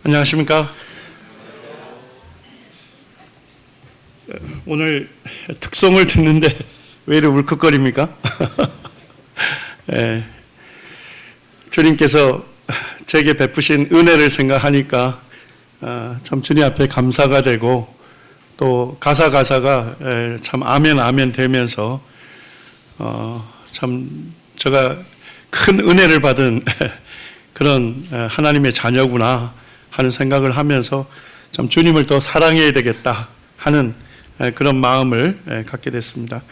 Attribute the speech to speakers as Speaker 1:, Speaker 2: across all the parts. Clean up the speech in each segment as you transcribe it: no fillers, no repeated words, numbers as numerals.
Speaker 1: 안녕하십니까. 오늘 특송을 듣는데 왜 이렇게 울컥거립니까? 주님께서 제게 베푸신 은혜를 생각하니까 참 주님 앞에 감사가 되고, 또 가사가 참 아멘 아멘 되면서 참 제가 큰 은혜를 받은 그런 하나님의 자녀구나 하는 생각을 하면서 참 주님을 더 사랑해야 되겠다 하는 그런 마음을 갖게 됐습니다.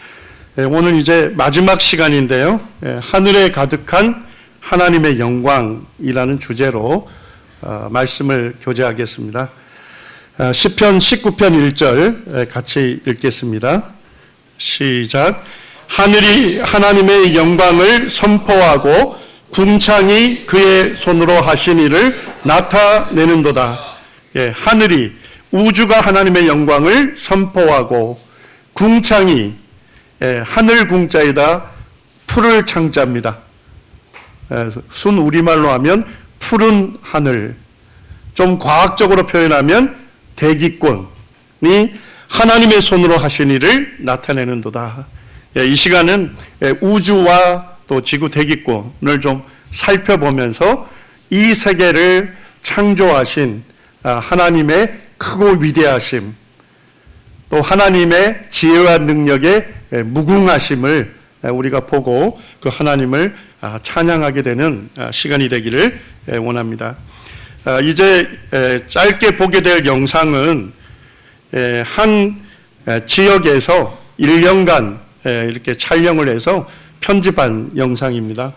Speaker 1: 오늘 이제 마지막 시간인데요, 하늘에 가득한 하나님의 영광이라는 주제로 말씀을 교제하겠습니다. 시편 19편 1절 같이 읽겠습니다. 시작. 하늘이 하나님의 영광을 선포하고 궁창이 그의 손으로 하신 일을 나타내는도다. 하늘이, 우주가 하나님의 영광을 선포하고, 궁창이, 하늘 궁자에다 푸를 창자입니다. 순 우리말로 하면 푸른 하늘, 좀 과학적으로 표현하면 대기권이 하나님의 손으로 하신 일을 나타내는도다. 이 시간은 우주와 또 지구 대기권을 좀 살펴보면서 이 세계를 창조하신 하나님의 크고 위대하심, 또 하나님의 지혜와 능력의 무궁하심을 우리가 보고 그 하나님을 찬양하게 되는 시간이 되기를 원합니다. 이제 짧게 보게 될 영상은 한 지역에서 1년간 이렇게 촬영을 해서 편집한 영상입니다.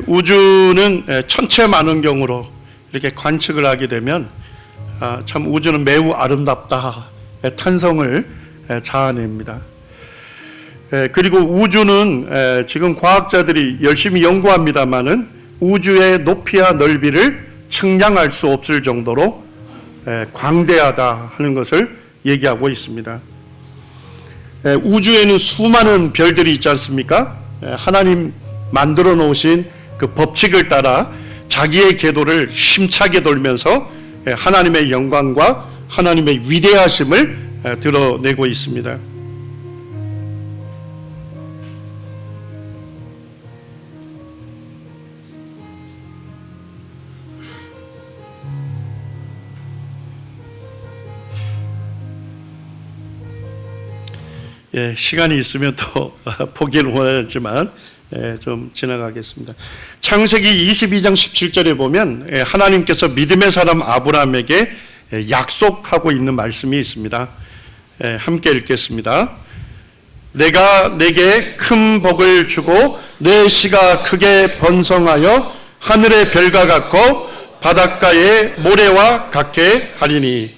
Speaker 1: 우주는 천체만원경으로 이렇게 관측을 하게 되면 참 우주는 매우 아름답다 탄성을 자아냅니다. 그리고 우주는 지금 과학자들이 열심히 연구합니다마는 우주의 높이와 넓이를 측량할 수 없을 정도로 광대하다 하는 것을 얘기하고 있습니다. 우주에는 수많은 별들이 있지 않습니까? 하나님 만들어 놓으신 그 법칙을 따라 자기의 궤도를 힘차게 돌면서 하나님의 영광과 하나님의 위대하심을 드러내고 있습니다. 시간이 있으면 또 보기를 원하지만 좀 지나가겠습니다. 창세기 22장 17절에 보면 하나님께서 믿음의 사람 아브라함에게 약속하고 있는 말씀이 있습니다. 함께 읽겠습니다. 내가 내게 큰 복을 주고 내 씨가 크게 번성하여 하늘의 별과 같고 바닷가의 모래와 같게 하리니.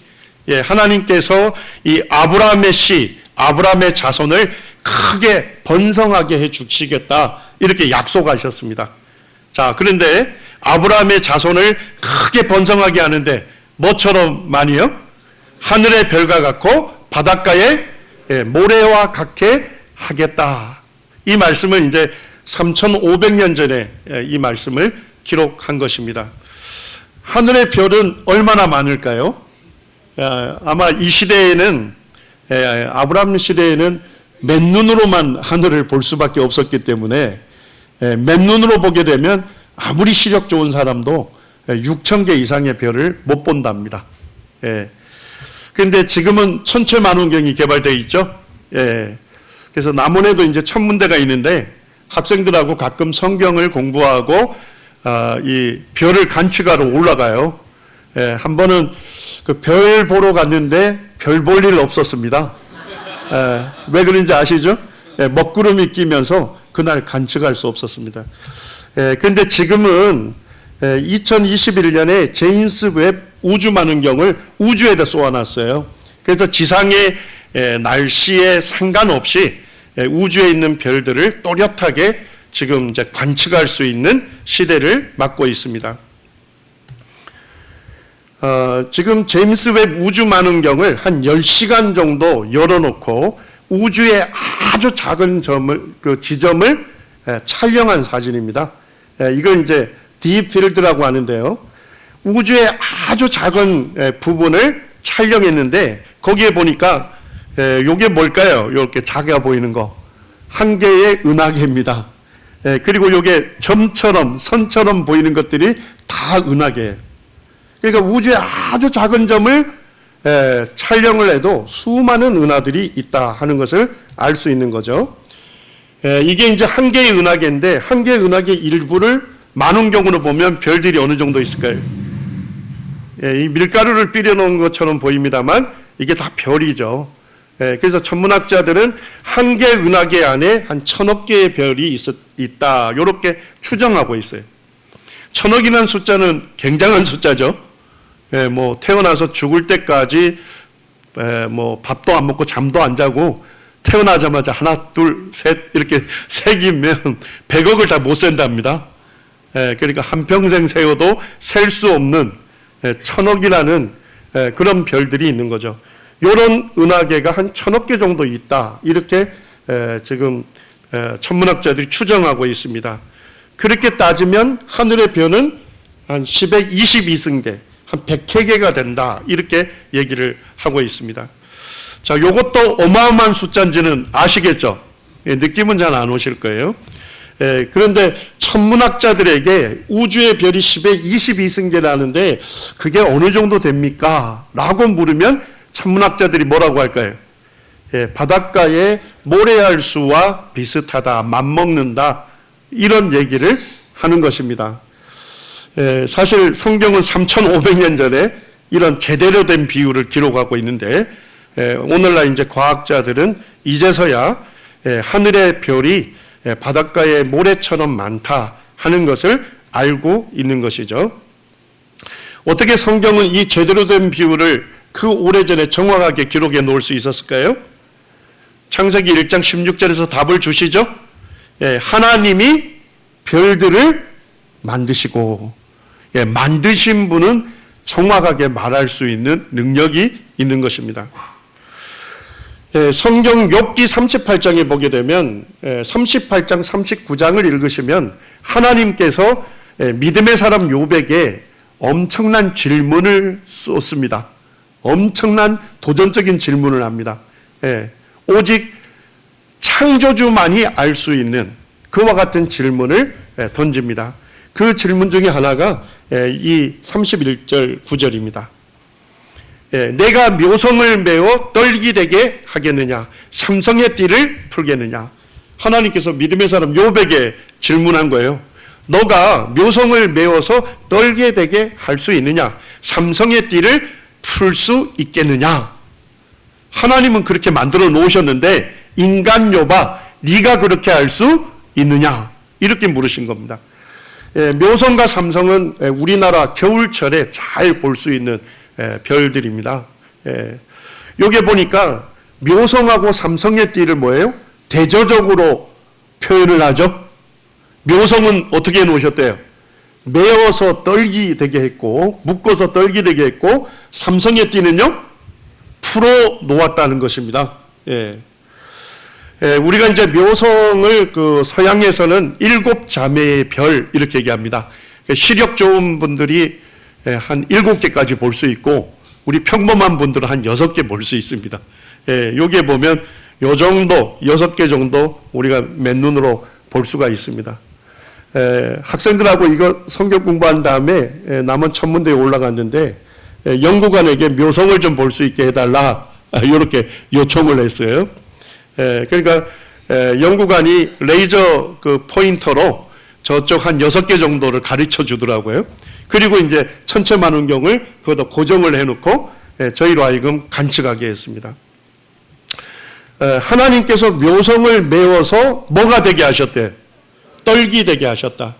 Speaker 1: 하나님께서 이 아브라함의 씨, 아브라함의 자손을 크게 번성하게 해 주시겠다 이렇게 약속하셨습니다. 자, 그런데 아브라함의 자손을 크게 번성하게 하는데 뭐처럼 많이요? 하늘의 별과 같고 바닷가의 모래와 같게 하겠다. 이 말씀은 이제 3500년 전에 이 말씀을 기록한 것입니다. 하늘의 별은 얼마나 많을까요? 아마 이 시대에는, 아브라함 시대에는 맨눈으로만 하늘을 볼 수밖에 없었기 때문에 맨눈으로 보게 되면 아무리 시력 좋은 사람도 6,000개 이상의 별을 못 본답니다. 그런데 지금은 천체만원경이 개발되어 있죠. 그래서 남원에도 이제 천문대가 있는데 학생들하고 가끔 성경을 공부하고 이 별을 관측하러 올라가요. 한 번은 그 별 보러 갔는데 별 볼 일 없었습니다. 왜 그런지 아시죠? 먹구름이 끼면서 그날 관측할 수 없었습니다. 그런데 지금은 2021년에 제임스 웹 우주만원경을 우주에다 쏘아놨어요. 그래서 지상의 날씨에 상관없이 우주에 있는 별들을 또렷하게 지금 이제 관측할 수 있는 시대를 맞고 있습니다. 지금 제임스 웹 우주만원경을 한 10시간 정도 열어놓고 우주의 아주 작은 지점을 촬영한 사진입니다. 이걸 이제 딥필드라고 하는데요. 우주의 아주 작은 부분을 촬영했는데 거기에 보니까 이게 뭘까요? 이렇게 작아 보이는 거. 한 개의 은하계입니다. 그리고 이게 점처럼 선처럼 보이는 것들이 다 은하계예요. 그러니까 우주의 아주 작은 점을 촬영을 해도 수많은 은하들이 있다 하는 것을 알 수 있는 거죠. 이게 이제 한 개의 은하계인데 한 개의 은하계 일부를 만원경으로 보면 별들이 어느 정도 있을까요? 이 밀가루를 비려 놓은 것처럼 보입니다만 이게 다 별이죠. 그래서 천문학자들은 한 개의 은하계 안에 한 1000억 개의 별이 있다 이렇게 추정하고 있어요. 1000억이라는 숫자는 굉장한 숫자죠. 뭐 태어나서 죽을 때까지 뭐 밥도 안 먹고 잠도 안 자고 태어나자마자 하나 둘 셋 이렇게 새기면 100억을 다 못 센답니다. 그러니까 한평생 세워도 셀 수 없는 1000억이라는 그런 별들이 있는 거죠. 이런 은하계가 한 1000억 개 정도 있다 이렇게 지금 천문학자들이 추정하고 있습니다. 그렇게 따지면 하늘의 별은 한 10의 22승계 한 100회 개가 된다 이렇게 얘기를 하고 있습니다. 자, 요것도 어마어마한 숫자인지는 아시겠죠? 느낌은 잘 안 오실 거예요. 그런데 천문학자들에게 우주의 별이 10의 22승계라는데 그게 어느 정도 됩니까? 라고 물으면 천문학자들이 뭐라고 할까요? 바닷가의 모래알 수와 비슷하다, 맞먹는다 이런 얘기를 하는 것입니다. 사실 성경은 3,500년 전에 이런 제대로 된 비율을 기록하고 있는데 오늘날 이제 과학자들은 이제서야 하늘의 별이 바닷가의 모래처럼 많다 하는 것을 알고 있는 것이죠. 어떻게 성경은 이 제대로 된 비율을 그 오래전에 정확하게 기록해 놓을 수 있었을까요? 창세기 1장 16절에서 답을 주시죠. 하나님이 별들을 만드시고 만드신 분은 정확하게 말할 수 있는 능력이 있는 것입니다. 성경 욥기 38장에 보게 되면 38장 39장을 읽으시면 하나님께서 믿음의 사람 욥에게 엄청난 질문을 쏟습니다. 엄청난 도전적인 질문을 합니다. 오직 창조주만이 알 수 있는 그와 같은 질문을 던집니다. 그 질문 중에 하나가 이 31절 9절입니다. 내가 묘성을 메어 떨기되게 하겠느냐, 삼성의 띠를 풀겠느냐. 하나님께서 믿음의 사람 욥에게 질문한 거예요. 너가 묘성을 메어서 떨게 되게 할 수 있느냐, 삼성의 띠를 풀 수 있겠느냐. 하나님은 그렇게 만들어 놓으셨는데 인간 욥아 네가 그렇게 할 수 있느냐 이렇게 물으신 겁니다. 묘성과 삼성은 우리나라 겨울철에 잘 볼 수 있는 별들입니다. 여기 보니까 묘성하고 삼성의 띠를 뭐예요? 대조적으로 표현을 하죠. 묘성은 어떻게 해놓으셨대요? 메어서 떨기 되게 했고 묶어서 떨기 되게 했고 삼성의 띠는요 풀어 놓았다는 것입니다. 우리가 이제 묘성을 그 서양에서는 7자매의 별 이렇게 얘기합니다. 시력 좋은 분들이 한 7개까지 볼 수 있고 우리 평범한 분들은 한 6개 볼 수 있습니다. 여기에 보면 요 정도 6개 정도 우리가 맨눈으로 볼 수가 있습니다. 학생들하고 이거 성경 공부한 다음에 남원 천문대에 올라갔는데 연구관에게 묘성을 좀 볼 수 있게 해달라 이렇게 요청을 했어요. 그러니까 연구관이 레이저 그 포인터로 저쪽 한 6개 정도를 가르쳐 주더라고요. 그리고 이제 천체만원경을 거기다 고정을 해놓고 저희로 하여금 관측하게 했습니다. 하나님께서 묘성을 메워서 뭐가 되게 하셨대요? 떨기 되게 하셨다.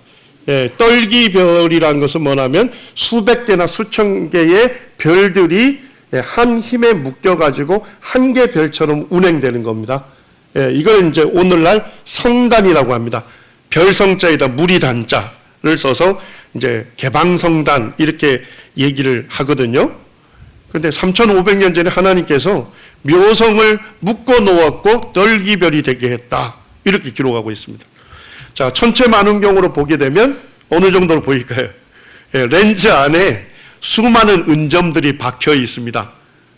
Speaker 1: 떨기별이라는 것은 뭐냐면 수백 개나 수천 개의 별들이 한 힘에 묶여가지고 한 개 별처럼 운행되는 겁니다. 이걸 이제 오늘날 성단이라고 합니다. 별성자에다 무리단자를 써서 이제 개방성단 이렇게 얘기를 하거든요. 근데 3,500년 전에 하나님께서 묘성을 묶어 놓았고 널기별이 되게 했다. 이렇게 기록하고 있습니다. 자, 천체만원경으로 보게 되면 어느 정도로 보일까요? 렌즈 안에 수많은 은점들이 박혀 있습니다.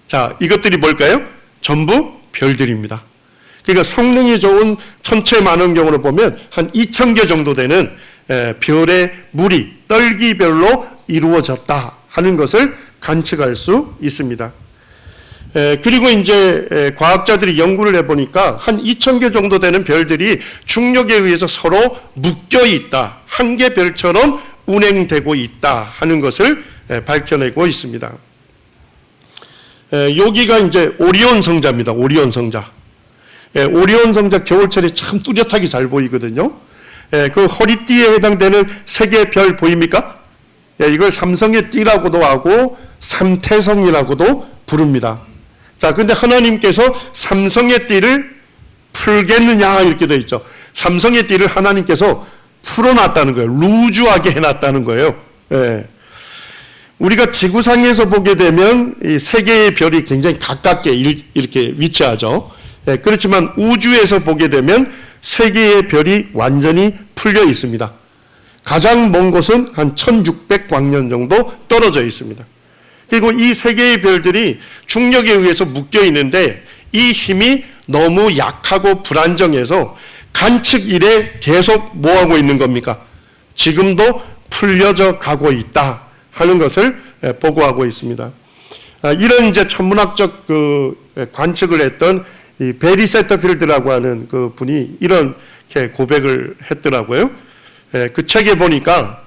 Speaker 1: 자, 이것들이 뭘까요? 전부 별들입니다. 그러니까 성능이 좋은 천체만원경으로 보면 한 2,000개 정도 되는 별의 무리, 떨기별로 이루어졌다 하는 것을 관측할 수 있습니다. 그리고 이제 과학자들이 연구를 해보니까 한 2,000개 정도 되는 별들이 중력에 의해서 서로 묶여 있다. 한 개 별처럼 운행되고 있다 하는 것을 밝혀내고 있습니다. 여기가 이제 오리온 성자입니다. 오리온 성자. 오리온 성자 겨울철에 참 뚜렷하게 잘 보이거든요. 그 허리띠에 해당되는 세 개의 별 보입니까? 이걸 삼성의 띠라고도 하고 삼태성이라고도 부릅니다. 자, 근데 하나님께서 삼성의 띠를 풀겠느냐 이렇게 되어 있죠. 삼성의 띠를 하나님께서 풀어놨다는 거예요. 루즈하게 해놨다는 거예요. 우리가 지구상에서 보게 되면 이 세 개의 별이 굉장히 가깝게 이렇게 위치하죠. 그렇지만 우주에서 보게 되면 세 개의 별이 완전히 풀려 있습니다. 가장 먼 곳은 한 1600광년 정도 떨어져 있습니다. 그리고 이 세 개의 별들이 중력에 의해서 묶여 있는데 이 힘이 너무 약하고 불안정해서 관측 이래 계속 뭐하고 있는 겁니까? 지금도 풀려져 가고 있다 하는 것을 보고하고 있습니다. 이런 이제 천문학적 그 관측을 했던 이 베리 세터필드라고 하는 그 분이 이렇게 고백을 했더라고요. 그 책에 보니까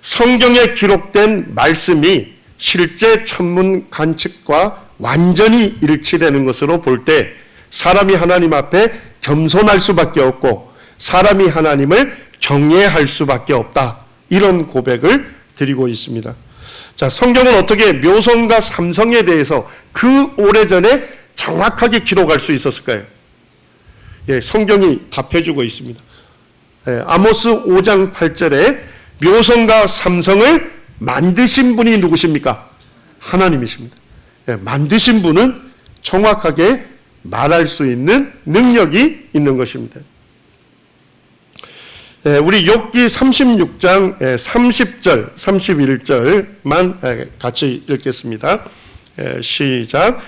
Speaker 1: 성경에 기록된 말씀이 실제 천문 관측과 완전히 일치되는 것으로 볼 때 사람이 하나님 앞에 겸손할 수밖에 없고 사람이 하나님을 경외할 수밖에 없다. 이런 고백을 드리고 있습니다. 자, 성경은 어떻게 묘성과 삼성에 대해서 그 오래전에 정확하게 기록할 수 있었을까요? 성경이 답해주고 있습니다. 아모스 5장 8절에 묘성과 삼성을 만드신 분이 누구십니까? 하나님이십니다. 만드신 분은 정확하게 말할 수 있는 능력이 있는 것입니다. 우리 욥기 36장 30절, 31절만 같이 읽겠습니다. 시작.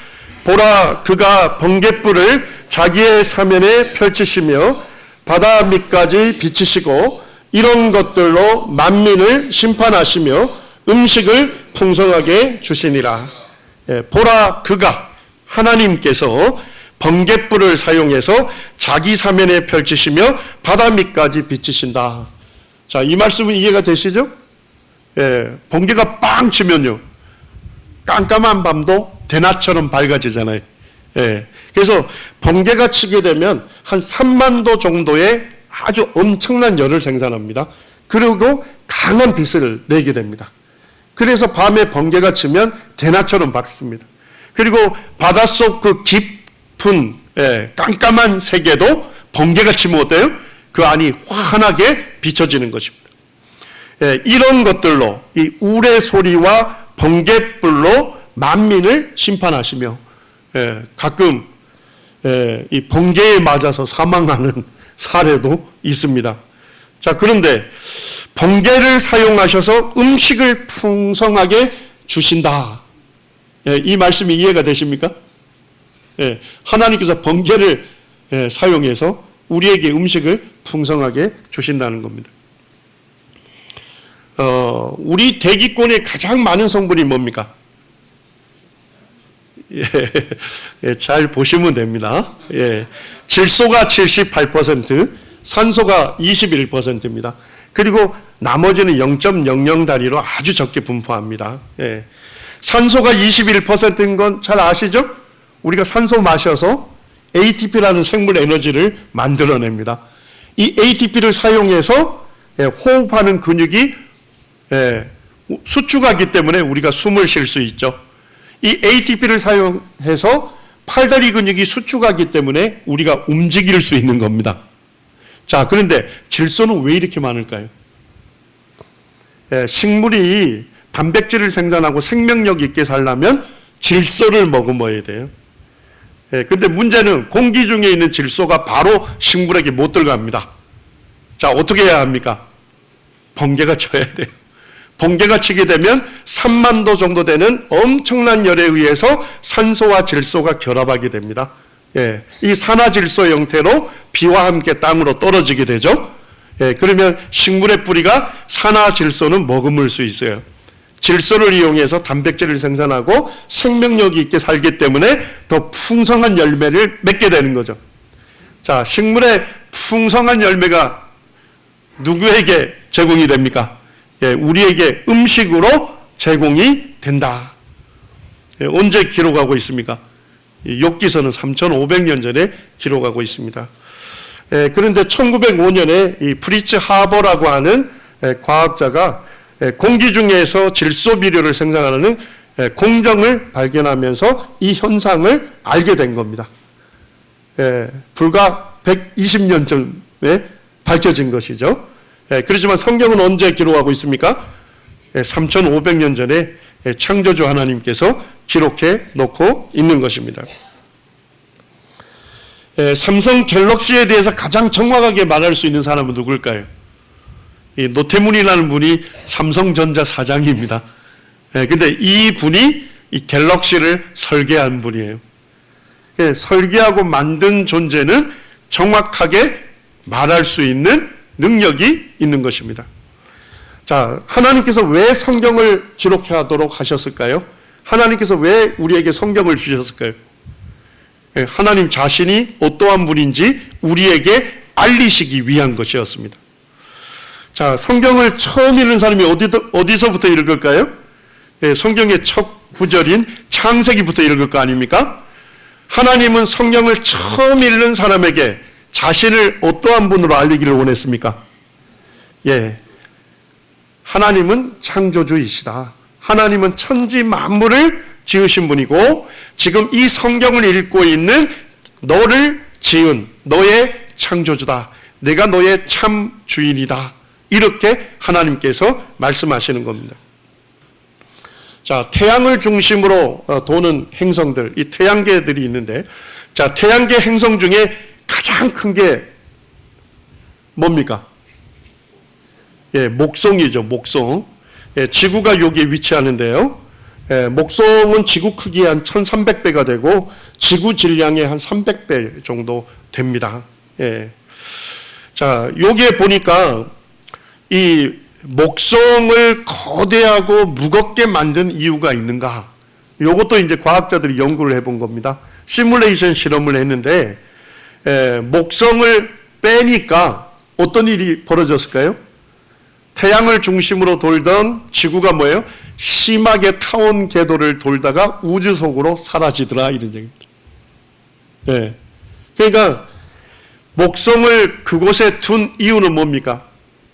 Speaker 1: 보라, 그가 번갯불을 자기의 사면에 펼치시며 바다 밑까지 비치시고 이런 것들로 만민을 심판하시며 음식을 풍성하게 주시니라. 보라, 그가 하나님께서 번갯불을 사용해서 자기 사면에 펼치시며 바다 밑까지 비치신다. 자, 이 말씀은 이해가 되시죠? 번개가 빵 치면요 깜깜한 밤도 대낮처럼 밝아지잖아요. 그래서 번개가 치게 되면 한 3만도 정도의 아주 엄청난 열을 생산합니다. 그리고 강한 빛을 내게 됩니다. 그래서 밤에 번개가 치면 대낮처럼 밝습니다. 그리고 바닷속 그 깊은 깜깜한 세계도 번개가 치면 어때요? 그 안이 환하게 비춰지는 것입니다. 이런 것들로 이 우레 소리와 번갯불로 만민을 심판하시며 가끔 이 번개에 맞아서 사망하는 사례도 있습니다. 자, 그런데 번개를 사용하셔서 음식을 풍성하게 주신다. 이 말씀이 이해가 되십니까? 하나님께서 번개를 사용해서 우리에게 음식을 풍성하게 주신다는 겁니다. 우리 대기권에 가장 많은 성분이 뭡니까? 잘 보시면 됩니다. 질소가 78%, 산소가 21%입니다. 그리고 나머지는 0.00 단위로 아주 적게 분포합니다. 산소가 21%인 건 잘 아시죠? 우리가 산소 마셔서 ATP라는 생물 에너지를 만들어냅니다. 이 ATP를 사용해서 호흡하는 근육이 수축하기 때문에 우리가 숨을 쉴 수 있죠. 이 ATP를 사용해서 팔다리 근육이 수축하기 때문에 우리가 움직일 수 있는 겁니다. 자, 그런데 질소는 왜 이렇게 많을까요? 식물이 단백질을 생산하고 생명력 있게 살려면 질소를 머금어야 돼요. 근데 문제는 공기 중에 있는 질소가 바로 식물에게 못 들어갑니다. 자, 어떻게 해야 합니까? 번개가 쳐야 돼요. 번개가 치게 되면 3만 도 정도 되는 엄청난 열에 의해서 산소와 질소가 결합하게 됩니다. 이 산화질소 형태로 비와 함께 땅으로 떨어지게 되죠. 그러면 식물의 뿌리가 산화질소는 머금을 수 있어요. 질소를 이용해서 단백질을 생산하고 생명력이 있게 살기 때문에 더 풍성한 열매를 맺게 되는 거죠. 자, 식물의 풍성한 열매가 누구에게 제공이 됩니까? 우리에게 음식으로 제공이 된다. 언제 기록하고 있습니까? 욥기서는 3,500년 전에 기록하고 있습니다. 그런데 1905년에 이 프리츠 하버라고 하는 과학자가 공기 중에서 질소 비료를 생산하는 공정을 발견하면서 이 현상을 알게 된 겁니다. 불과 120년 전에 밝혀진 것이죠. 그렇지만 성경은 언제 기록하고 있습니까? 3,500년 전에 창조주 하나님께서 기록해 놓고 있는 것입니다. 삼성 갤럭시에 대해서 가장 정확하게 말할 수 있는 사람은 누굴까요? 이 노태문이라는 분이 삼성전자 사장입니다. 근데 이 분이 이 갤럭시를 설계한 분이에요. 설계하고 만든 존재는 정확하게 말할 수 있는 능력이 있는 것입니다. 자, 하나님께서 왜 성경을 기록하도록 하셨을까요? 하나님께서 왜 우리에게 성경을 주셨을까요? 하나님 자신이 어떠한 분인지 우리에게 알리시기 위한 것이었습니다. 자, 성경을 처음 읽는 사람이 어디서부터 읽을까요? 성경의 첫 구절인 창세기부터 읽을 거 아닙니까? 하나님은 성경을 처음 읽는 사람에게 자신을 어떠한 분으로 알리기를 원했습니까? 하나님은 창조주이시다. 하나님은 천지 만물을 지으신 분이고 지금 이 성경을 읽고 있는 너를 지은 너의 창조주다. 내가 너의 참 주인이다. 이렇게 하나님께서 말씀하시는 겁니다. 자, 태양을 중심으로 도는 행성들, 이 태양계들이 있는데, 자, 태양계 행성 중에 가장 큰 게 뭡니까? 목성이죠, 목성. 지구가 여기에 위치하는데요. 목성은 지구 크기의 한 1300배가 되고 지구 질량의 한 300배 정도 됩니다. 자, 여기에 보니까 이 목성을 거대하고 무겁게 만든 이유가 있는가? 이것도 이제 과학자들이 연구를 해본 겁니다. 시뮬레이션 실험을 했는데 목성을 빼니까 어떤 일이 벌어졌을까요? 태양을 중심으로 돌던 지구가 뭐예요? 심하게 타원 궤도를 돌다가 우주 속으로 사라지더라, 이런 얘기입니다. 그러니까 목성을 그곳에 둔 이유는 뭡니까?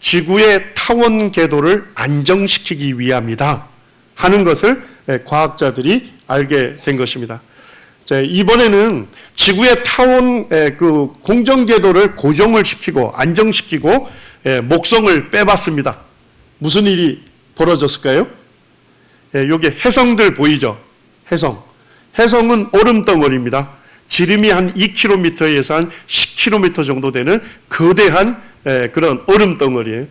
Speaker 1: 지구의 타원 궤도를 안정시키기 위함이다 하는 것을 과학자들이 알게 된 것입니다. 자, 이번에는 지구의 타원 그 공정 궤도를 고정을 시키고 안정시키고 목성을 빼봤습니다. 무슨 일이 벌어졌을까요? 여기 해성들 보이죠? 해성은 얼음덩어리입니다. 지름이 한 2km에서 한 10km 정도 되는 거대한 그런 얼음덩어리예요.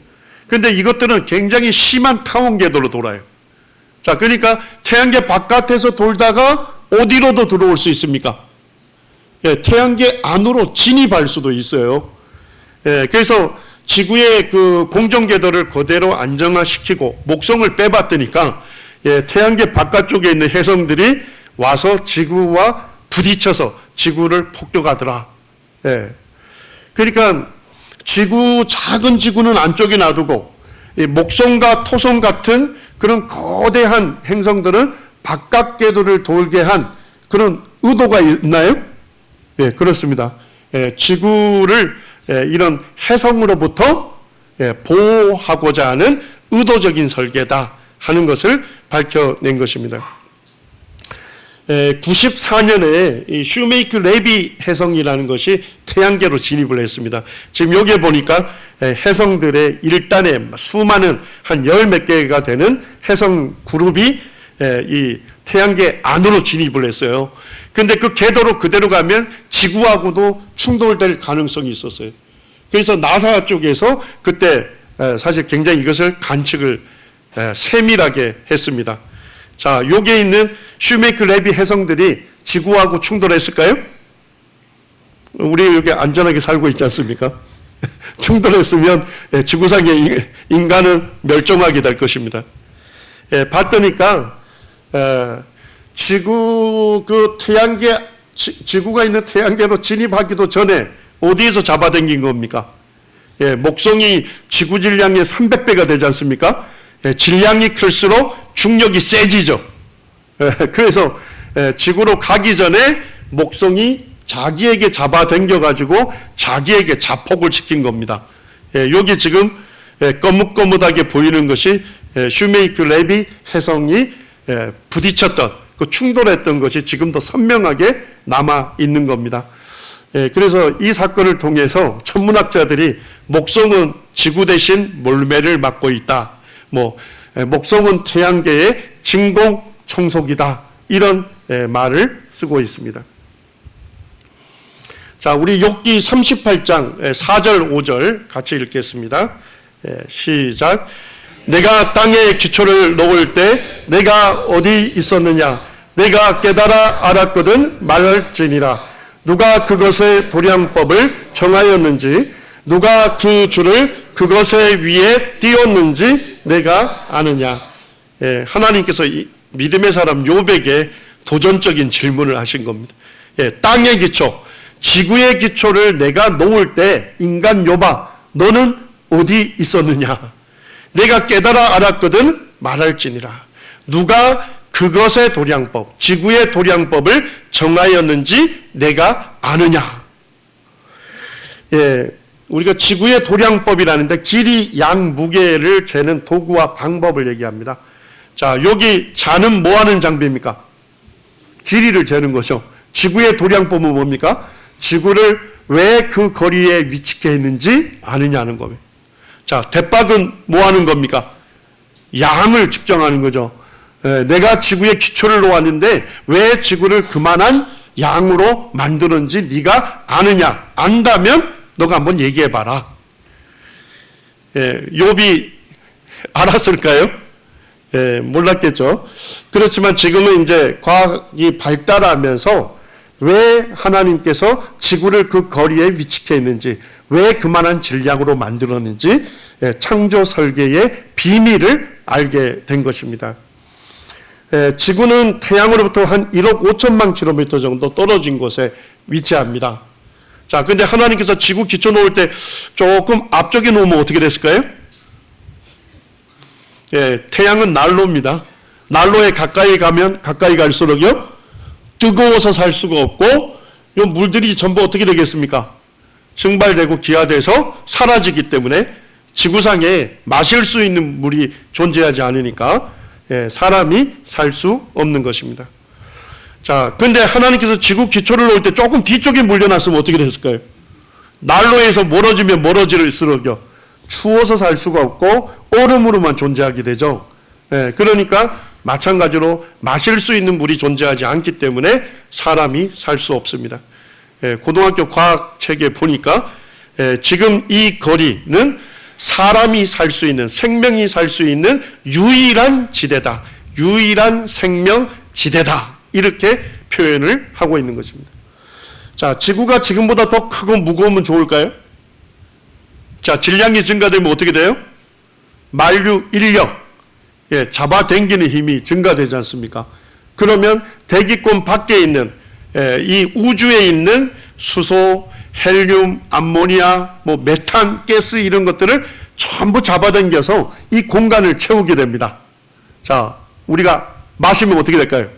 Speaker 1: 그런데 이것들은 굉장히 심한 타원 궤도로 돌아요. 자, 그러니까 태양계 바깥에서 돌다가 어디로도 들어올 수 있습니까? 태양계 안으로 진입할 수도 있어요. 그래서 지구의 그 공정 궤도를 그대로 안정화시키고 목성을 빼봤더니까 태양계 바깥쪽에 있는 해성들이 와서 지구와 부딪혀서 지구를 폭격하더라. 그러니까 작은 지구는 안쪽에 놔두고 목성과 토성 같은 그런 거대한 행성들은 바깥 궤도를 돌게 한 그런 의도가 있나요? 그렇습니다. 지구를 이런 해성으로부터 보호하고자 하는 의도적인 설계다 하는 것을 밝혀낸 것입니다. 94년에 이 슈메이크 레비 해성이라는 것이 태양계로 진입을 했습니다. 지금 여기에 보니까 해성들의 일단에 수많은 한 열 몇 개가 되는 해성 그룹이 이 태양계 안으로 진입을 했어요. 근데 그 궤도로 그대로 가면 지구하고도 충돌될 가능성이 있었어요. 그래서 나사 쪽에서 그때 사실 굉장히 이것을 관측을 세밀하게 했습니다. 자, 여기에 있는 슈메이크 레비 해성들이 지구하고 충돌했을까요? 우리 여기 안전하게 살고 있지 않습니까? 충돌했으면 지구상의 인간은 멸종하게 될 것입니다. 봤더니까 지구가 있는 태양계로 진입하기도 전에 어디에서 잡아당긴 겁니까? 목성이 지구 질량의 300배가 되지 않습니까? 질량이 클수록 중력이 세지죠. 그래서 지구로 가기 전에 목성이 자기에게 잡아당겨가지고 자기에게 자폭을 시킨 겁니다. 여기 지금 거뭇거뭇하게 보이는 것이 슈메이크 레비 해성이 부딪혔던, 그 충돌했던 것이 지금도 선명하게 남아 있는 겁니다. 그래서 이 사건을 통해서 천문학자들이 목성은 지구 대신 몰매를 맡고 있다. 목성은 태양계의 진공 청소기다. 이런 말을 쓰고 있습니다. 자, 우리 욥기 38장 4절 5절 같이 읽겠습니다. 시작. 내가 땅에 기초를 놓을 때 내가 어디 있었느냐? 내가 깨달아 알았거든 말할지니라. 누가 그것의 도량법을 정하였는지, 누가 그 줄을 그것의 위에 띄웠는지 내가 아느냐. 하나님께서 이 믿음의 사람 욥에게 도전적인 질문을 하신 겁니다. 땅의 기초, 지구의 기초를 내가 놓을 때 인간 욥아, 너는 어디 있었느냐? 내가 깨달아 알았거든 말할지니라. 누가 그것의 도량법, 지구의 도량법을 정하였는지 내가 아느냐? 우리가 지구의 도량법이라는데 길이, 양, 무게를 재는 도구와 방법을 얘기합니다. 자, 여기 자는 뭐 하는 장비입니까? 길이를 재는 거죠. 지구의 도량법은 뭡니까? 지구를 왜 그 거리에 위치해 있는지 아느냐는 겁니다. 자, 대박은 뭐 하는 겁니까? 양을 측정하는 거죠. 내가 지구의 기초를 놓았는데 왜 지구를 그만한 양으로 만드는지 네가 아느냐? 안다면 너가 한번 얘기해봐라. 욥이 알았을까요? 몰랐겠죠. 그렇지만 지금은 이제 과학이 발달하면서 왜 하나님께서 지구를 그 거리에 위치해 있는지, 왜 그만한 질량으로 만들었는지 창조 설계의 비밀을 알게 된 것입니다. 지구는 태양으로부터 한 1억 5천만 킬로미터 정도 떨어진 곳에 위치합니다. 자, 근데 하나님께서 지구 기초 놓을 때 조금 앞쪽에 놓으면 어떻게 됐을까요? 태양은 난로입니다. 난로에 가까이 가면 가까이 갈수록요, 뜨거워서 살 수가 없고, 이 물들이 전부 어떻게 되겠습니까? 증발되고 기화돼서 사라지기 때문에 지구상에 마실 수 있는 물이 존재하지 않으니까 사람이 살 수 없는 것입니다. 자, 근데 하나님께서 지구 기초를 놓을 때 조금 뒤쪽에 물려놨으면 어떻게 됐을까요? 난로에서 멀어지면 멀어질수록요, 추워서 살 수가 없고 얼음으로만 존재하게 되죠. 그러니까 마찬가지로 마실 수 있는 물이 존재하지 않기 때문에 사람이 살 수 없습니다. 고등학교 과학책에 보니까 지금 이 거리는 사람이 살 수 있는, 생명이 살 수 있는 유일한 지대다. 유일한 생명 지대다. 이렇게 표현을 하고 있는 것입니다. 자, 지구가 지금보다 더 크고 무거우면 좋을까요? 자, 질량이 증가되면 어떻게 돼요? 만류 인력, 잡아당기는 힘이 증가되지 않습니까? 그러면 대기권 밖에 있는 이 우주에 있는 수소, 헬륨, 암모니아, 메탄, 가스 이런 것들을 전부 잡아당겨서 이 공간을 채우게 됩니다. 자, 우리가 마시면 어떻게 될까요?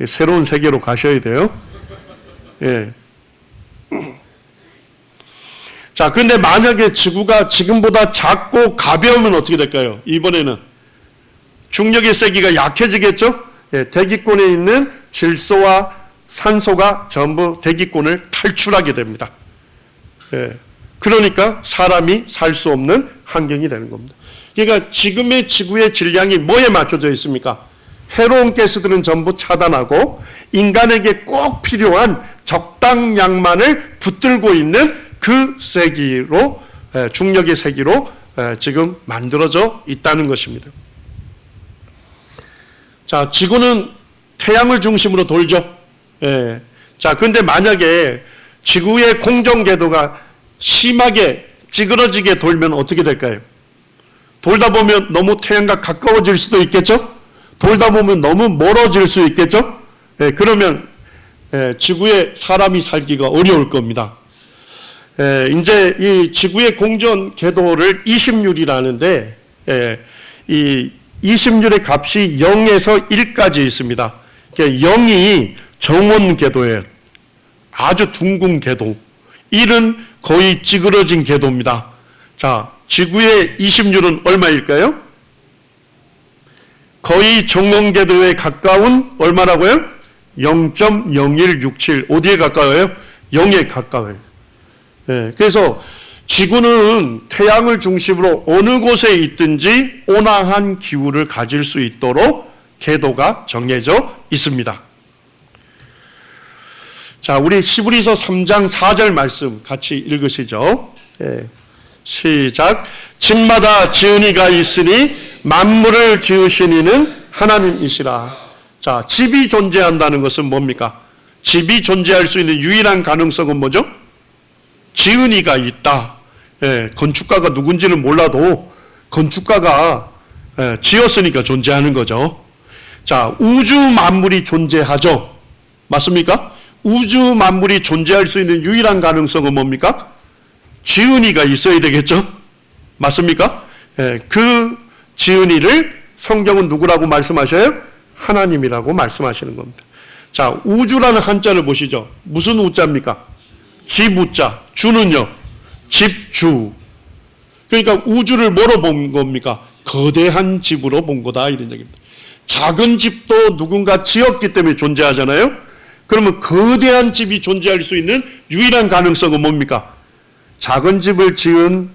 Speaker 1: 새로운 세계로 가셔야 돼요. 자, 근데 만약에 지구가 지금보다 작고 가벼우면 어떻게 될까요? 이번에는 중력의 세기가 약해지겠죠? 대기권에 있는 질소와 산소가 전부 대기권을 탈출하게 됩니다. 그러니까 사람이 살 수 없는 환경이 되는 겁니다. 그러니까 지금의 지구의 질량이 뭐에 맞춰져 있습니까? 해로운 가스들은 전부 차단하고 인간에게 꼭 필요한 적당량만을 붙들고 있는 그 세기로, 중력의 세기로 지금 만들어져 있다는 것입니다. 자, 지구는 태양을 중심으로 돌죠. 자, 근데 만약에 지구의 공전궤도가 심하게 찌그러지게 돌면 어떻게 될까요? 돌다 보면 너무 태양과 가까워질 수도 있겠죠? 돌다 보면 너무 멀어질 수 있겠죠? 그러면 지구에 사람이 살기가 어려울 겁니다. 이제 이 지구의 공전 궤도를 20율이라는데 이 20율의 값이 0에서 1까지 있습니다. 0이 정원 궤도예요. 아주 둥근 궤도. 1은 거의 찌그러진 궤도입니다. 자, 지구의 20율은 얼마일까요? 거의 정원 궤도에 가까운 얼마라고요? 0.0167. 어디에 가까워요? 0에 가까워요. 그래서 지구는 태양을 중심으로 어느 곳에 있든지 온화한 기후를 가질 수 있도록 궤도가 정해져 있습니다. 자, 우리 히브리서 3장 4절 말씀 같이 읽으시죠. 시작. 집마다 지은 이가 있으니 만물을 지으신 이는 하나님이시라. 자, 집이 존재한다는 것은 뭡니까? 집이 존재할 수 있는 유일한 가능성은 뭐죠? 지은 이가 있다. 건축가가 누군지는 몰라도 건축가가 지었으니까 존재하는 거죠. 자, 우주 만물이 존재하죠. 맞습니까? 우주 만물이 존재할 수 있는 유일한 가능성은 뭡니까? 지은 이가 있어야 되겠죠. 맞습니까? 그 지은 이를 성경은 누구라고 말씀하셔요? 하나님이라고 말씀하시는 겁니다. 자, 우주라는 한자를 보시죠. 무슨 우자입니까? 지우자. 주는요? 집주. 그러니까 우주를 뭐로 본 겁니까? 거대한 집으로 본 거다, 이런 얘기입니다. 작은 집도 누군가 지었기 때문에 존재하잖아요. 그러면 거대한 집이 존재할 수 있는 유일한 가능성은 뭡니까? 작은 집을 지은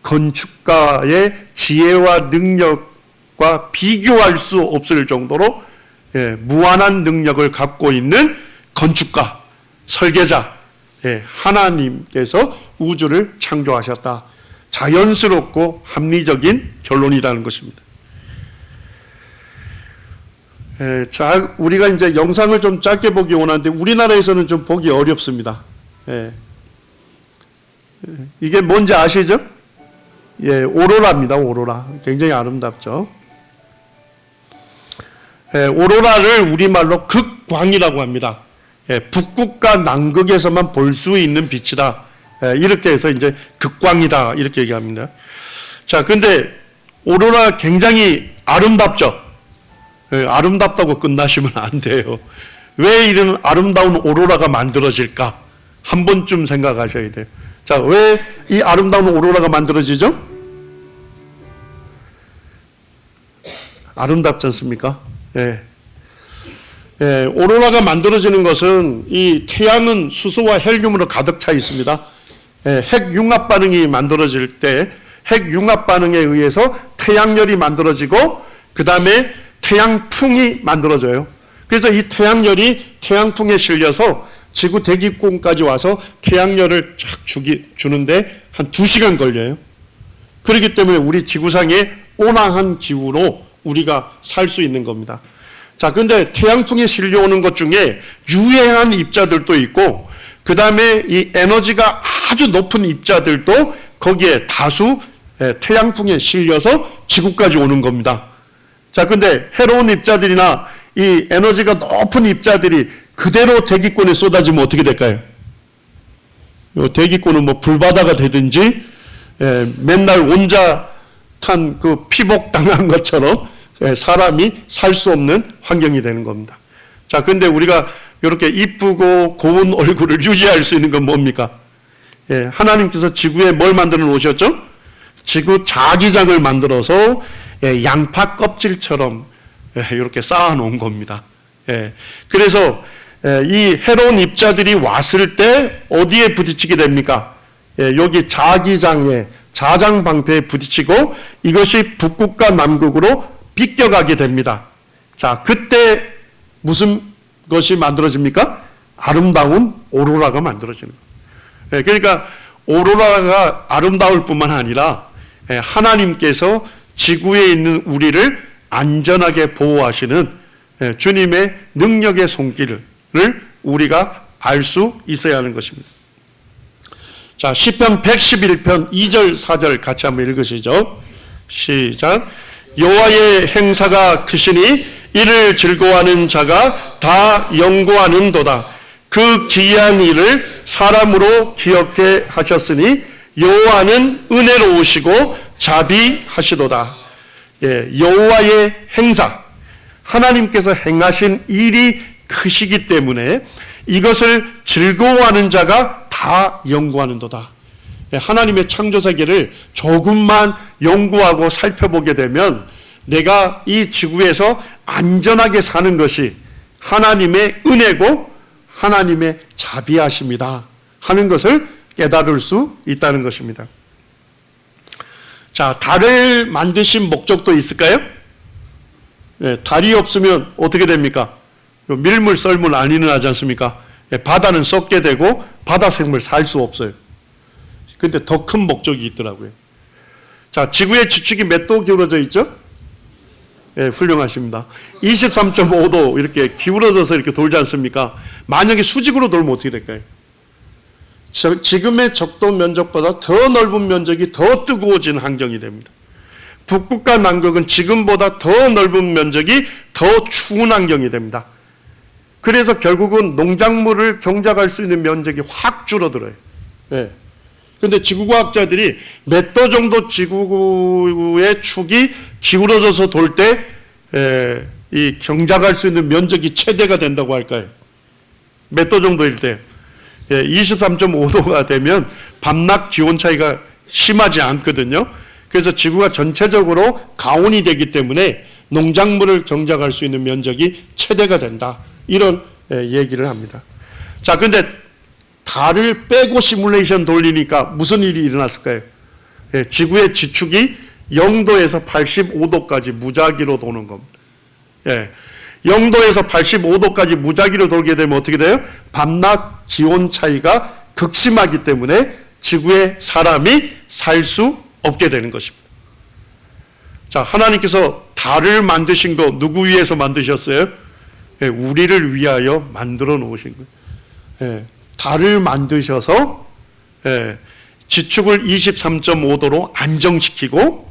Speaker 1: 건축가의 지혜와 능력과 비교할 수 없을 정도로 무한한 능력을 갖고 있는 건축가, 설계자, 하나님께서 우주를 창조하셨다. 자연스럽고 합리적인 결론이라는 것입니다. 자, 우리가 이제 영상을 좀 짧게 보기 원하는데 우리나라에서는 좀 보기 어렵습니다. 이게 뭔지 아시죠? 오로라입니다. 오로라. 굉장히 아름답죠. 오로라를 우리말로 극광이라고 합니다. 북극과 남극에서만 볼 수 있는 빛이다. 이렇게 해서 이제 극광이다. 이렇게 얘기합니다. 자, 근데 오로라 굉장히 아름답죠? 아름답다고 끝나시면 안 돼요. 왜 이런 아름다운 오로라가 만들어질까? 한 번쯤 생각하셔야 돼요. 자, 왜 이 아름다운 오로라가 만들어지죠? 아름답지 않습니까? 오로라가 만들어지는 것은 이 태양은 수소와 헬륨으로 가득 차 있습니다. 핵융합 반응이 만들어질 때 핵융합 반응에 의해서 태양열이 만들어지고 그 다음에 태양풍이 만들어져요. 그래서 이 태양열이 태양풍에 실려서 지구 대기권까지 와서 태양열을 쫙 주는데 한 2시간 걸려요. 그렇기 때문에 우리 지구상의 온화한 기후로 우리가 살 수 있는 겁니다. 자, 근데 태양풍에 실려오는 것 중에 유해한 입자들도 있고 그 다음에 이 에너지가 아주 높은 입자들도 거기에 다수 태양풍에 실려서 지구까지 오는 겁니다. 자, 근데 해로운 입자들이나 이 에너지가 높은 입자들이 그대로 대기권에 쏟아지면 어떻게 될까요? 대기권은 뭐 불바다가 되든지 맨날 온자탄 그 피복 당한 것처럼 사람이 살 수 없는 환경이 되는 겁니다. 자, 근데 우리가 이렇게 이쁘고 고운 얼굴을 유지할 수 있는 건 뭡니까? 하나님께서 지구에 뭘 만들어 놓으셨죠? 지구 자기장을 만들어서 양파 껍질처럼 이렇게 쌓아놓은 겁니다. 그래서 이 해로운 입자들이 왔을 때 어디에 부딪히게 됩니까? 여기 자기장에, 자장방패에 부딪히고 이것이 북극과 남극으로 비껴가게 됩니다. 자, 그때 무슨 것이 만들어집니까? 아름다운 오로라가 만들어지는 거예요. 그러니까 오로라가 아름다울 뿐만 아니라 하나님께서 지구에 있는 우리를 안전하게 보호하시는 주님의 능력의 손길을 우리가 알 수 있어야 하는 것입니다. 자, 시편 111편 2절 4절 같이 한번 읽으시죠. 시작. 여호와의 행사가 크시니 이를 즐거워하는 자가 다 연구하는도다. 그 기이한 일을 사람으로 기억해 하셨으니 여호와는 은혜로우시고 자비하시도다. 여호와의 행사, 하나님께서 행하신 일이 크시기 때문에 이것을 즐거워하는 자가 다 연구하는도다. 하나님의 창조세계를 조금만 연구하고 살펴보게 되면 내가 이 지구에서 안전하게 사는 것이 하나님의 은혜고 하나님의 자비하심이다 하는 것을 깨달을 수 있다는 것입니다. 자, 달을 만드신 목적도 있을까요? 달이 없으면 어떻게 됩니까? 밀물 썰물 안 일어나지 않습니까? 바다는 썩게 되고 바다 생물 살 수 없어요. 근데 더 큰 목적이 있더라고요. 자, 지구의 지축이 몇 도 기울어져 있죠? 훌륭하십니다. 23.5도 이렇게 기울어져서 이렇게 돌지 않습니까? 만약에 수직으로 돌면 어떻게 될까요? 지금의 적도 면적보다 더 넓은 면적이 더 뜨거워진 환경이 됩니다. 북극과 남극은 지금보다 더 넓은 면적이 더 추운 환경이 됩니다. 그래서 결국은 농작물을 경작할 수 있는 면적이 확 줄어들어요. 근데 지구과학자들이 몇 도 정도 지구의 축이 기울어져서 돌 때 이 경작할 수 있는 면적이 최대가 된다고 할까요? 몇 도 정도일 때? 23.5도가 되면 밤낮 기온 차이가 심하지 않거든요. 그래서 지구가 전체적으로 가온이 되기 때문에 농작물을 경작할 수 있는 면적이 최대가 된다. 이런 얘기를 합니다. 자, 근데 달을 빼고 시뮬레이션 돌리니까 무슨 일이 일어났을까요? 지구의 지축이 0도에서 85도까지 무작위로 도는 겁니다. 0도에서 85도까지 무작위로 돌게 되면 어떻게 돼요? 밤낮 기온 차이가 극심하기 때문에 지구에 사람이 살 수 없게 되는 것입니다. 자, 하나님께서 달을 만드신 거 누구 위해서 만드셨어요? 우리를 위하여 만들어 놓으신 거예요. 달을 만드셔서 지축을 23.5도로 안정시키고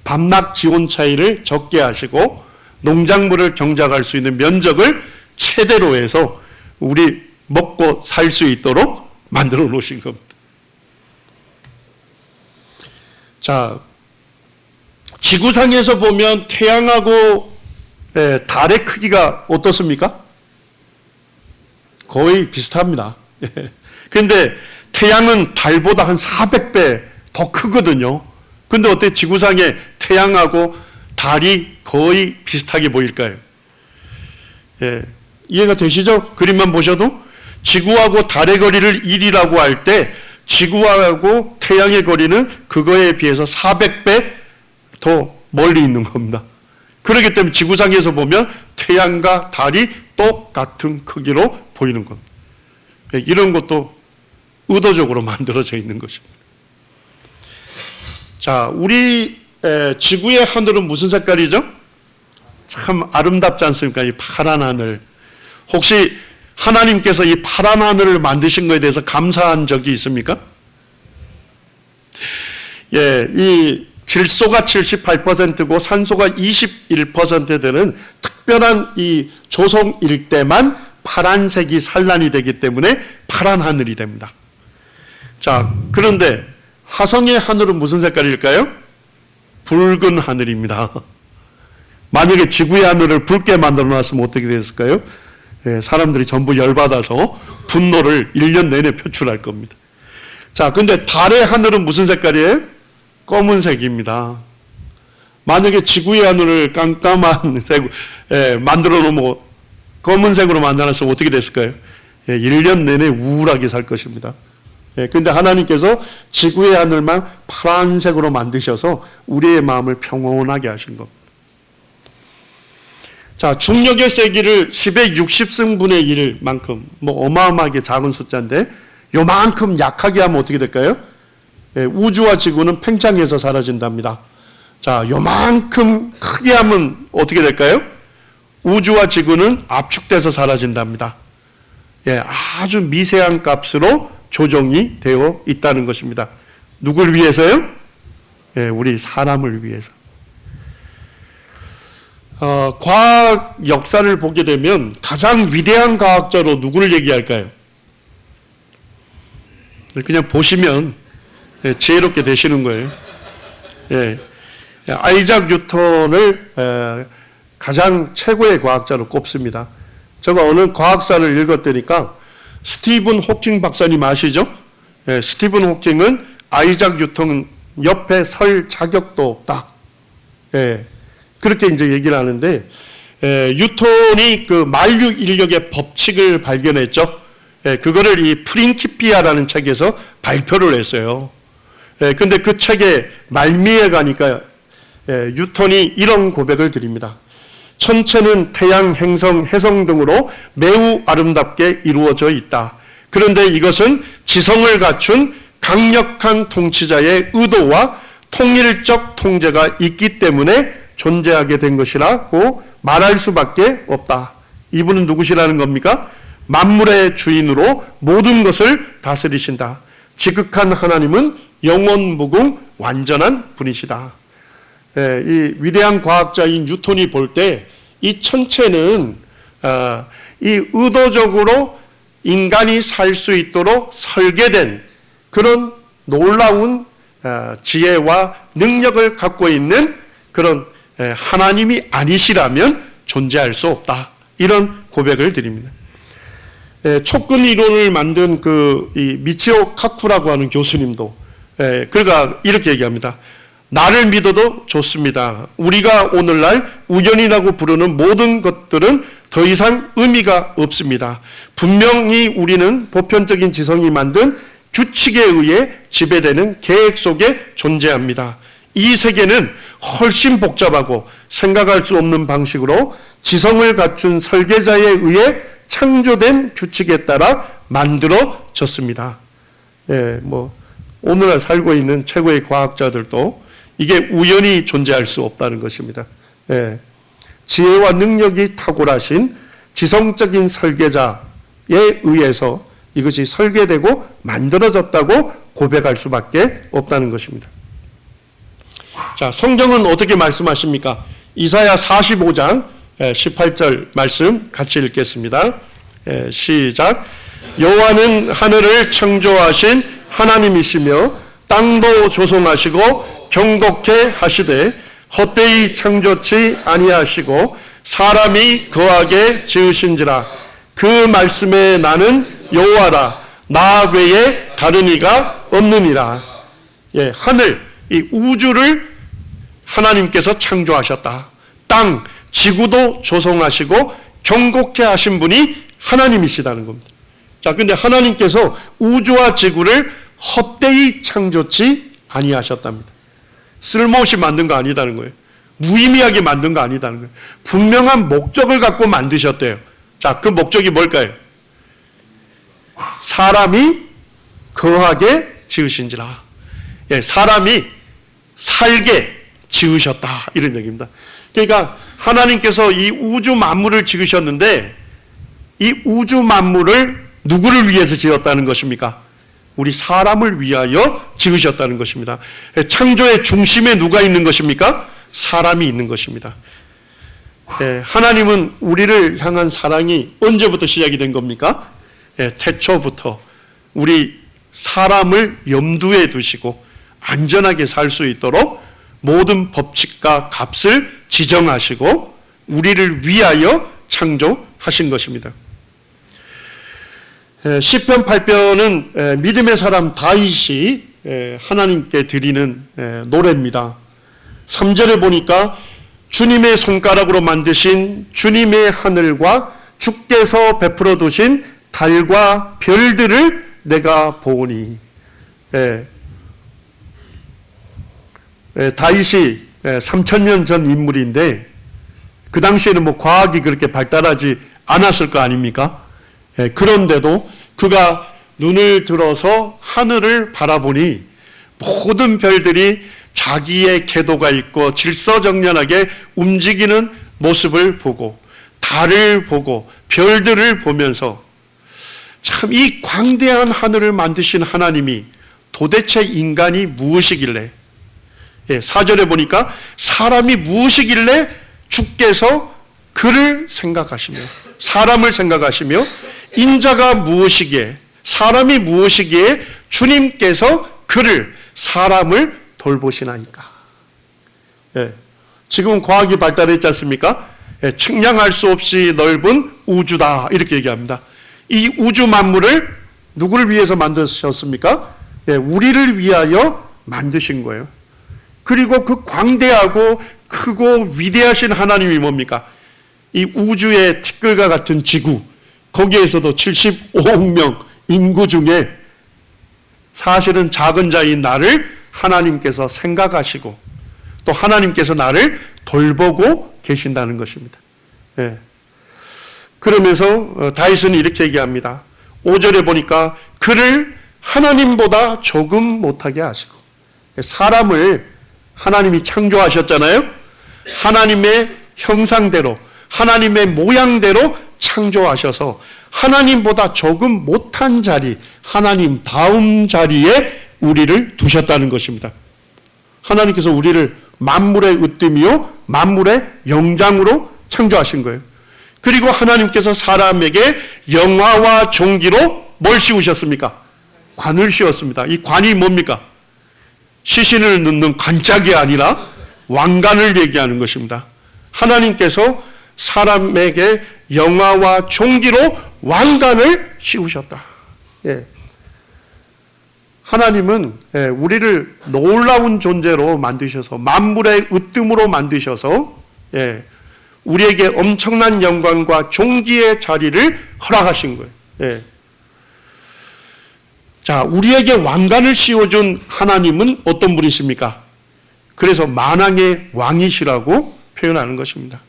Speaker 1: 밤낮 기온 차이를 적게 하시고 농작물을 경작할 수 있는 면적을 최대로 해서 우리 먹고 살 수 있도록 만들어 놓으신 겁니다. 자, 지구상에서 보면 태양하고 달의 크기가 어떻습니까? 거의 비슷합니다. 그런데 태양은 달보다 한 400배 더 크거든요. 근데 어때? 지구상에 태양하고 달이 거의 비슷하게 보일까요? 이해가 되시죠? 그림만 보셔도 지구하고 달의 거리를 1이라고 할 때 지구하고 태양의 거리는 그거에 비해서 400배 더 멀리 있는 겁니다. 그렇기 때문에 지구상에서 보면 태양과 달이 똑같은 크기로 보이는 겁니다. 이런 것도 의도적으로 만들어져 있는 것입니다. 자, 우리 지구의 하늘은 무슨 색깔이죠? 참 아름답지 않습니까? 이 파란 하늘. 혹시 하나님께서 이 파란 하늘을 만드신 것에 대해서 감사한 적이 있습니까? 이 질소가 78%고 산소가 21% 되는 특별한 이 조성 일대만 파란색이 산란이 되기 때문에 파란 하늘이 됩니다. 자, 그런데 화성의 하늘은 무슨 색깔일까요? 붉은 하늘입니다. 만약에 지구의 하늘을 붉게 만들어 놨으면 어떻게 됐을까요? 사람들이 전부 열받아서 분노를 1년 내내 표출할 겁니다. 자, 근데 달의 하늘은 무슨 색깔이에요? 검은색입니다. 만약에 지구의 하늘을 깜깜한 색, 만들어 놓으면 검은색으로 만들어서 어떻게 됐을까요? 1년 내내 우울하게 살 것입니다. 근데 하나님께서 지구의 하늘만 파란색으로 만드셔서 우리의 마음을 평온하게 하신 겁니다. 자, 중력의 세기를 10의 60승분의 1만큼 어마어마하게 작은 숫자인데 요만큼 약하게 하면 어떻게 될까요? 우주와 지구는 팽창해서 사라진답니다. 자, 요만큼 크게 하면 어떻게 될까요? 우주와 지구는 압축돼서 사라진답니다. 아주 미세한 값으로 조정이 되어 있다는 것입니다. 누굴 위해서요? 우리 사람을 위해서. 과학 역사를 보게 되면 가장 위대한 과학자로 누구를 얘기할까요? 그냥 보시면 지혜롭게 되시는 거예요. 아이작 뉴턴을 가장 최고의 과학자로 꼽습니다. 제가 어느 과학사를 읽었더니까 스티븐 호킹 박사님 아시죠? 스티븐 호킹은 아이작 뉴턴 옆에 설 자격도 없다. 그렇게 이제 얘기를 하는데, 뉴턴이 그 만류 인력의 법칙을 발견했죠. 그거를 이 프린키피아라는 책에서 발표를 했어요. 근데 그 책의 말미에 가니까 뉴턴이 이런 고백을 드립니다. 천체는 태양, 행성, 해성 등으로 매우 아름답게 이루어져 있다. 그런데 이것은 지성을 갖춘 강력한 통치자의 의도와 통일적 통제가 있기 때문에 존재하게 된 것이라고 말할 수밖에 없다. 이분은 누구시라는 겁니까? 만물의 주인으로 모든 것을 다스리신다. 지극한 하나님은 영원무궁 완전한 분이시다. 이 위대한 과학자인 뉴턴이 볼 때 이 천체는 이 의도적으로 인간이 살 수 있도록 설계된 그런 놀라운 지혜와 능력을 갖고 있는 그런 하나님이 아니시라면 존재할 수 없다. 이런 고백을 드립니다. 촉근 이론을 만든 이 미치오 카쿠라고 하는 교수님도 그가 이렇게 얘기합니다. 나를 믿어도 좋습니다. 우리가 오늘날 우연이라고 부르는 모든 것들은 더 이상 의미가 없습니다. 분명히 우리는 보편적인 지성이 만든 규칙에 의해 지배되는 계획 속에 존재합니다. 이 세계는 훨씬 복잡하고 생각할 수 없는 방식으로 지성을 갖춘 설계자에 의해 창조된 규칙에 따라 만들어졌습니다. 오늘날 살고 있는 최고의 과학자들도 이게 우연히 존재할 수 없다는 것입니다. 지혜와 능력이 탁월하신 지성적인 설계자에 의해서 이것이 설계되고 만들어졌다고 고백할 수밖에 없다는 것입니다. 자, 성경은 어떻게 말씀하십니까? 이사야 45장 18절 말씀 같이 읽겠습니다. 시작. 여호와는 하늘을 창조하신 하나님이시며 땅도 조성하시고 경고케 하시되 헛되이 창조치 아니하시고 사람이 거하게 지으신지라. 그 말씀에 나는 여호와라. 나 외에 다른 이가 없느니라. 하늘, 이 우주를 하나님께서 창조하셨다. 땅, 지구도 조성하시고 경고케 하신 분이 하나님이시다는 겁니다. 자, 근데 하나님께서 우주와 지구를 헛되이 창조치 아니하셨답니다. 쓸모없이 만든 거 아니다는 거예요. 무의미하게 만든 거 아니다는 거예요. 분명한 목적을 갖고 만드셨대요. 자, 그 목적이 뭘까요? 사람이 거하게 지으신지라. 사람이 살게 지으셨다. 이런 얘기입니다. 그러니까 하나님께서 이 우주 만물을 지으셨는데 이 우주 만물을 누구를 위해서 지었다는 것입니까? 우리 사람을 위하여 지으셨다는 것입니다. 창조의 중심에 누가 있는 것입니까? 사람이 있는 것입니다. 하나님은 우리를 향한 사랑이 언제부터 시작이 된 겁니까? 태초부터 우리 사람을 염두에 두시고 안전하게 살 수 있도록 모든 법칙과 값을 지정하시고 우리를 위하여 창조하신 것입니다. 시편 8편은 믿음의 사람 다윗이 하나님께 드리는 노래입니다. 3절에 보니까 주님의 손가락으로 만드신 주님의 하늘과 주께서 베풀어 두신 달과 별들을 내가 보니. 다윗이 3000년 전 인물인데 그 당시에는 뭐 과학이 그렇게 발달하지 않았을 거 아닙니까? 그런데도 그가 눈을 들어서 하늘을 바라보니 모든 별들이 자기의 궤도가 있고 질서정연하게 움직이는 모습을 보고 달을 보고 별들을 보면서 참 이 광대한 하늘을 만드신 하나님이 도대체 인간이 무엇이길래, 4절에 보니까 사람이 무엇이길래 주께서 그를 생각하시며, 사람을 생각하시며, 인자가 무엇이기에, 사람이 무엇이기에 주님께서 그를, 사람을 돌보시나이까. 지금 과학이 발달했지 않습니까? 측량할 수 없이 넓은 우주다, 이렇게 얘기합니다. 이 우주 만물을 누구를 위해서 만드셨습니까? 우리를 위하여 만드신 거예요. 그리고 그 광대하고 크고 위대하신 하나님이 뭡니까? 이 우주의 티끌과 같은 지구, 거기에서도 75억 명 인구 중에 사실은 작은 자인 나를 하나님께서 생각하시고 또 하나님께서 나를 돌보고 계신다는 것입니다. 그러면서 다윗은 이렇게 얘기합니다. 5절에 보니까 그를 하나님보다 조금 못하게 하시고, 사람을 하나님이 창조하셨잖아요. 하나님의 형상대로, 하나님의 모양대로 창조하셔서 하나님보다 조금 못한 자리, 하나님 다음 자리에 우리를 두셨다는 것입니다. 하나님께서 우리를 만물의 으뜸이요 만물의 영장으로 창조하신 거예요. 그리고 하나님께서 사람에게 영화와 종기로 뭘 씌우셨습니까? 관을 씌웠습니다. 이 관이 뭡니까? 시신을 넣는 관짝이 아니라 왕관을 얘기하는 것입니다. 하나님께서 사람에게 영화와 종기로 왕관을 씌우셨다. 하나님은 우리를 놀라운 존재로 만드셔서 만물의 으뜸으로 만드셔서 우리에게 엄청난 영광과 존귀의 자리를 허락하신 거예요. 자, 우리에게 왕관을 씌워준 하나님은 어떤 분이십니까? 그래서 만왕의 왕이시라고 표현하는 것입니다.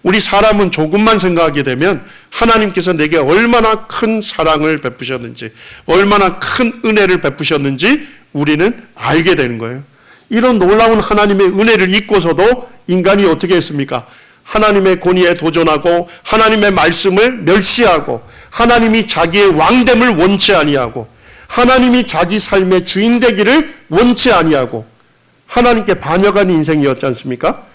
Speaker 1: 우리 사람은 조금만 생각하게 되면 하나님께서 내게 얼마나 큰 사랑을 베푸셨는지, 얼마나 큰 은혜를 베푸셨는지 우리는 알게 되는 거예요. 이런 놀라운 하나님의 은혜를 잊고서도 인간이 어떻게 했습니까? 하나님의 권위에 도전하고 하나님의 말씀을 멸시하고 하나님이 자기의 왕됨을 원치 아니하고 하나님이 자기 삶의 주인 되기를 원치 아니하고 하나님께 반역한 인생이었지 않습니까?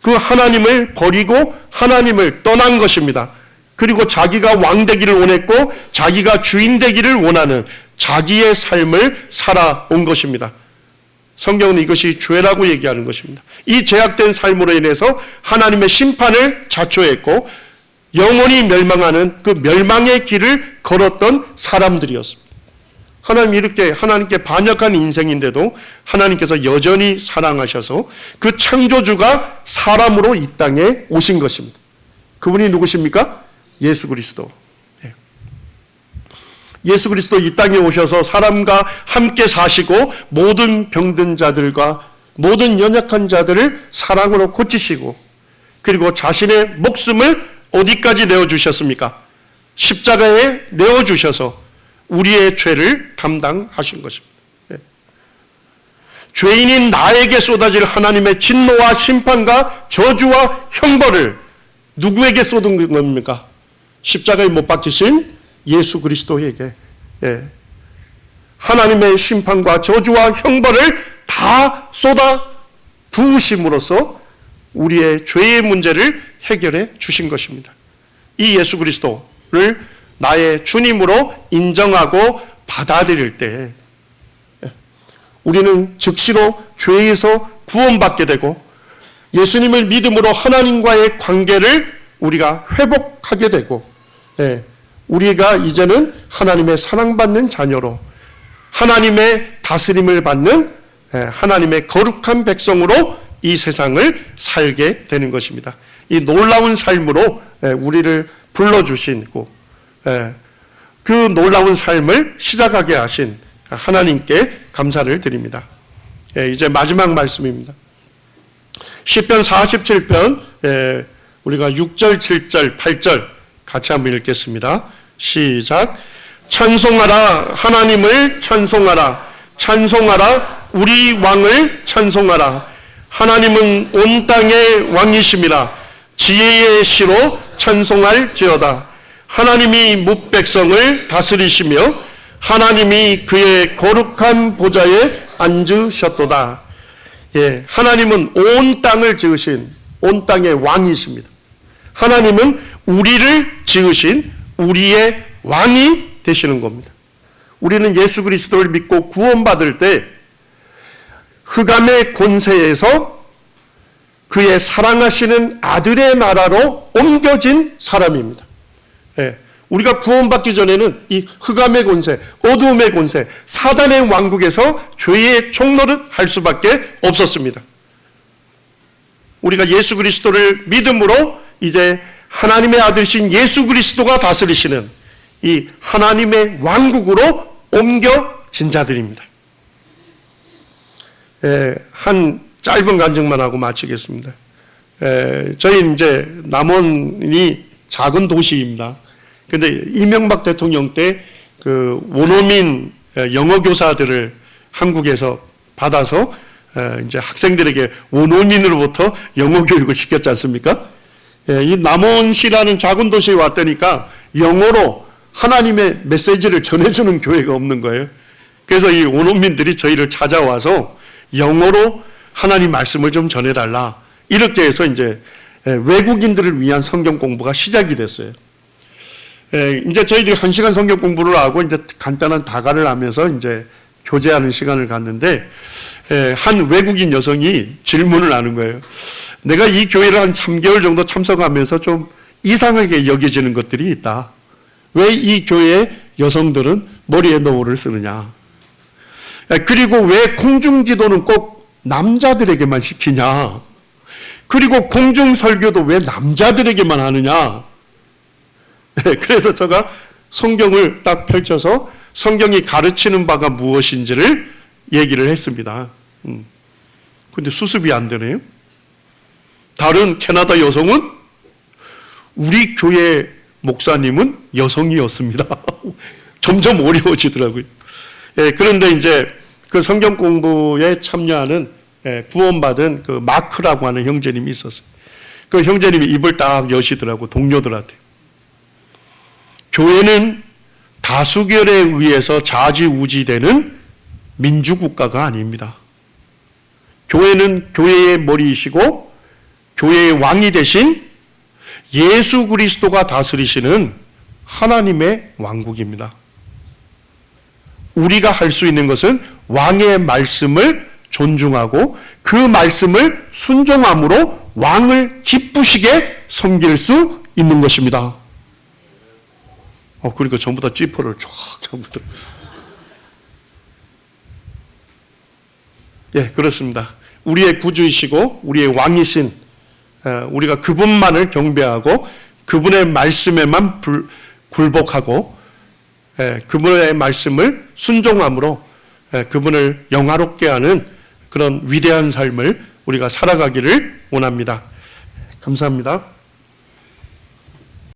Speaker 1: 그 하나님을 버리고 하나님을 떠난 것입니다. 그리고 자기가 왕 되기를 원했고 자기가 주인 되기를 원하는 자기의 삶을 살아온 것입니다. 성경은 이것이 죄라고 얘기하는 것입니다. 이 죄악된 삶으로 인해서 하나님의 심판을 자초했고 영원히 멸망하는 그 멸망의 길을 걸었던 사람들이었습니다. 하나님 이렇게 하나님께 반역한 인생인데도 하나님께서 여전히 사랑하셔서 그 창조주가 사람으로 이 땅에 오신 것입니다. 그분이 누구십니까? 예수 그리스도. 예수 그리스도 이 땅에 오셔서 사람과 함께 사시고 모든 병든 자들과 모든 연약한 자들을 사랑으로 고치시고 그리고 자신의 목숨을 어디까지 내어주셨습니까? 십자가에 내어주셔서 우리의 죄를 담당하신 것입니다. 죄인인 나에게 쏟아질 하나님의 진노와 심판과 저주와 형벌을 누구에게 쏟은 겁니까? 십자가에 못 박히신 예수 그리스도에게 하나님의 심판과 저주와 형벌을 다 쏟아 부으심으로써 우리의 죄의 문제를 해결해 주신 것입니다. 이 예수 그리스도를 나의 주님으로 인정하고 받아들일 때 우리는 즉시로 죄에서 구원받게 되고 예수님을 믿음으로 하나님과의 관계를 우리가 회복하게 되고 우리가 이제는 하나님의 사랑받는 자녀로 하나님의 다스림을 받는 하나님의 거룩한 백성으로 이 세상을 살게 되는 것입니다. 이 놀라운 삶으로 우리를 불러주시고 그 놀라운 삶을 시작하게 하신 하나님께 감사를 드립니다. 이제 마지막 말씀입니다. 시편 47편 우리가 6절, 7절, 8절 같이 한번 읽겠습니다. 시작. 찬송하라, 하나님을 찬송하라. 찬송하라, 우리 왕을 찬송하라. 하나님은 온 땅의 왕이심이라. 지혜의 시로 찬송할지어다. 하나님이 뭇백성을 다스리시며 하나님이 그의 거룩한 보좌에 앉으셨도다. 하나님은 온 땅을 지으신 온 땅의 왕이십니다. 하나님은 우리를 지으신 우리의 왕이 되시는 겁니다. 우리는 예수 그리스도를 믿고 구원받을 때 흑암의 권세에서 그의 사랑하시는 아들의 나라로 옮겨진 사람입니다. 우리가 구원받기 전에는 이 흑암의 권세, 어두움의 권세, 사단의 왕국에서 죄의 총노릇 할 수밖에 없었습니다. 우리가 예수 그리스도를 믿음으로 이제 하나님의 아들이신 예수 그리스도가 다스리시는 이 하나님의 왕국으로 옮겨진 자들입니다. 한 짧은 간증만 하고 마치겠습니다. 저희 이제 남원이 작은 도시입니다. 근데 이명박 대통령 때 그 원어민 영어 교사들을 한국에서 받아서 이제 학생들에게 원어민으로부터 영어 교육을 시켰지 않습니까? 이 남원시라는 작은 도시에 왔다니까 영어로 하나님의 메시지를 전해주는 교회가 없는 거예요. 그래서 이 원어민들이 저희를 찾아와서 영어로 하나님 말씀을 좀 전해달라. 이렇게 해서 이제 외국인들을 위한 성경 공부가 시작이 됐어요. 이제 저희들이 1시간 성경 공부를 하고 이제 간단한 다가를 하면서 이제 교제하는 시간을 갖는데 한 외국인 여성이 질문을 하는 거예요. 내가 이 교회를 한 3개월 정도 참석하면서 좀 이상하게 여겨지는 것들이 있다. 왜 이 교회의 여성들은 머리에 너울을 쓰느냐? 그리고 왜 공중기도는 꼭 남자들에게만 시키냐? 그리고 공중설교도 왜 남자들에게만 하느냐? 그래서 제가 성경을 딱 펼쳐서 성경이 가르치는 바가 무엇인지를 얘기를 했습니다. 근데 수습이 안 되네요. 다른 캐나다 여성은 우리 교회 목사님은 여성이었습니다. 점점 어려워지더라고요. 그런데 이제 그 성경 공부에 참여하는 구원받은 그 마크라고 하는 형제님이 있었어요. 그 형제님이 입을 딱 여시더라고, 동료들한테. 교회는 다수결에 의해서 좌지우지되는 민주국가가 아닙니다. 교회는 교회의 머리이시고 교회의 왕이 되신 예수 그리스도가 다스리시는 하나님의 왕국입니다. 우리가 할 수 있는 것은 왕의 말씀을 존중하고 그 말씀을 순종함으로 왕을 기쁘시게 섬길 수 있는 것입니다. 그러니까 전부 다 찌퍼를 쫙 전부 다. 그렇습니다. 우리의 구주이시고 우리의 왕이신 우리가 그분만을 경배하고 그분의 말씀에만 굴복하고 그분의 말씀을 순종함으로 그분을 영화롭게 하는 그런 위대한 삶을 우리가 살아가기를 원합니다. 감사합니다.